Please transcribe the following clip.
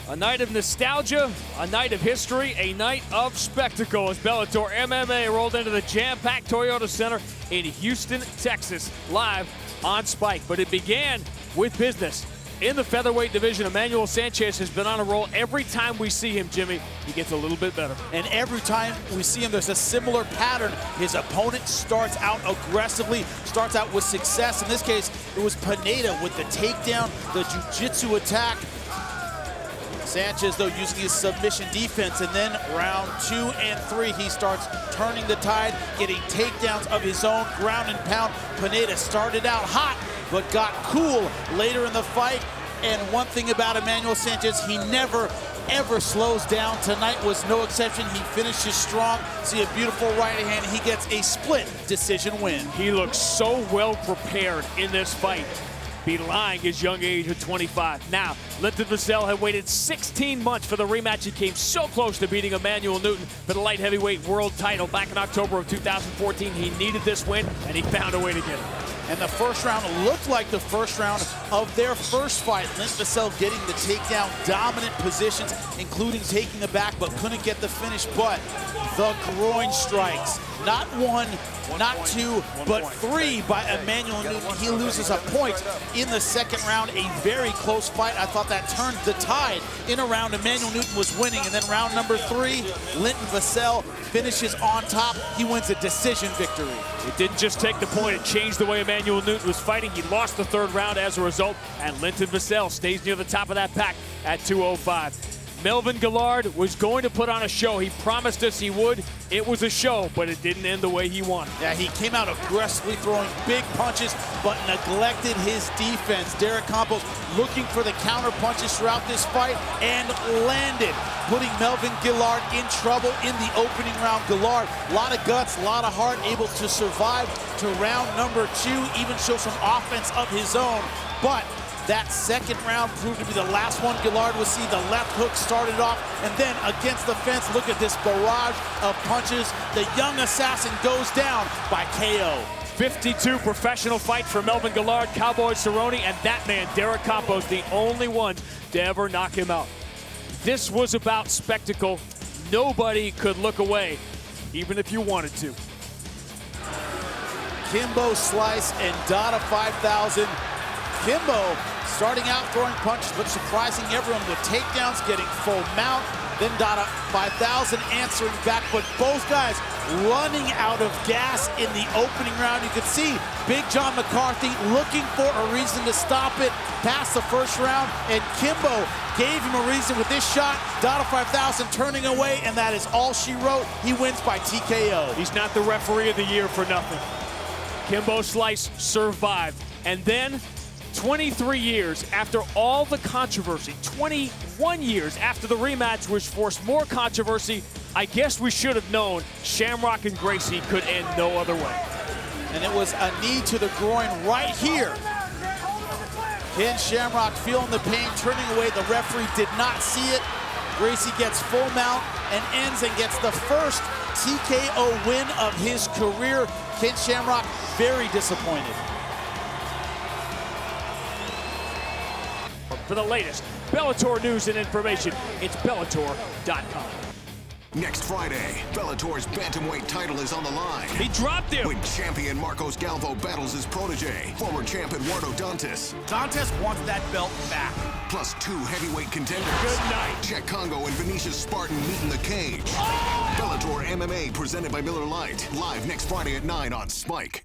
A night of nostalgia, a night of history, a night of spectacle as Bellator MMA rolled into the jam-packed Toyota Center in Houston, Texas, live on Spike. But it began with business. In the featherweight division, Emanuel Sanchez has been on a roll. Every time we see him, Jimmy, he gets a little bit better. And every time we see him, there's a similar pattern. His opponent starts out aggressively, starts out with success. In this case, it was Pineda with the takedown, the jiu-jitsu attack. Sanchez, though, using his submission defense, and then round 2 and 3, he starts turning the tide, getting takedowns of his own, ground and pound. Pineda started out hot, but got cool later in the fight. And one thing about Emanuel Sanchez, he never, ever slows down. Tonight was no exception. He finishes strong. See a beautiful right hand. He gets a split decision win. He looks so well prepared in this fight, belying his young age of 25. Now, VASSELL had waited 16 months for the rematch. He came so close to beating Emanuel Newton for the light heavyweight world title back in October of 2014. He needed this win, and he found a way to get it. And the first round looked like the first round of their first fight. VASSELL getting the takedown, dominant positions, including taking the back, but couldn't get the finish. But the groin strikes, not one, not two, but 3 by Emanuel Newton. He loses a point in the second round. A very close fight. I thought that turned the tide in a round. Emanuel Newton was winning, and then round number 3, VASSELL finishes on top. He wins a decision victory. It didn't just take the point, it changed the way Emanuel Newton was fighting. He lost the third round as a result, and VASSELL stays near the top of that pack at 205. Melvin Guillard was going to put on a show. He promised us he would. It was a show, but it didn't end the way he wanted. Yeah, he came out aggressively throwing big punches, but neglected his defense. Campos looking for the counter punches throughout this fight and landed, putting Melvin Guillard in trouble in the opening round. Guillard, a lot of guts, a lot of heart, able to survive to round number 2, even show some offense of his own. But that second round proved to be the last one Guillard would see. The left hook started off, and then against the fence, look at this barrage of punches. The young assassin goes down by KO. 52 professional fight for Melvin Guillard, Cowboy Cerrone, and that man, Campos, the only one to ever knock him out. This was about spectacle. Nobody could look away, even if you wanted to. Kimbo Slice and Dada 5000. Kimbo starting out throwing punches, but surprising everyone with takedowns, getting full mount. Then Dada 5000 answering back, but both guys running out of gas in the opening round. You could see Big John McCarthy looking for a reason to stop it past the first round, and Kimbo gave him a reason with this shot. Dada 5000 turning away, and that is all she wrote. He wins by TKO. He's not the referee of the year for nothing. Kimbo Slice survived, and then 23 years after all the controversy, 21 years after the rematch, which forced more controversy, I guess we should have known Shamrock and Gracie could end no other way. And it was a knee to the groin right here. Ken Shamrock feeling the pain, turning away. The referee did not see it. Gracie gets full mount and ends and gets the first TKO win of his career. Ken Shamrock very disappointed. For the latest Bellator news and information, it's Bellator.com. Next Friday, Bellator's bantamweight title is on the line. He dropped him. When champion Marcos Galvo battles his protege, former champ Eduardo Dantas. Dantas wants that belt back. Plus 2 heavyweight contenders. Good night. Czech Congo and Vinicius Spartan meet in the cage. Oh! Bellator MMA presented by Miller Lite. Live next Friday at 9 on Spike.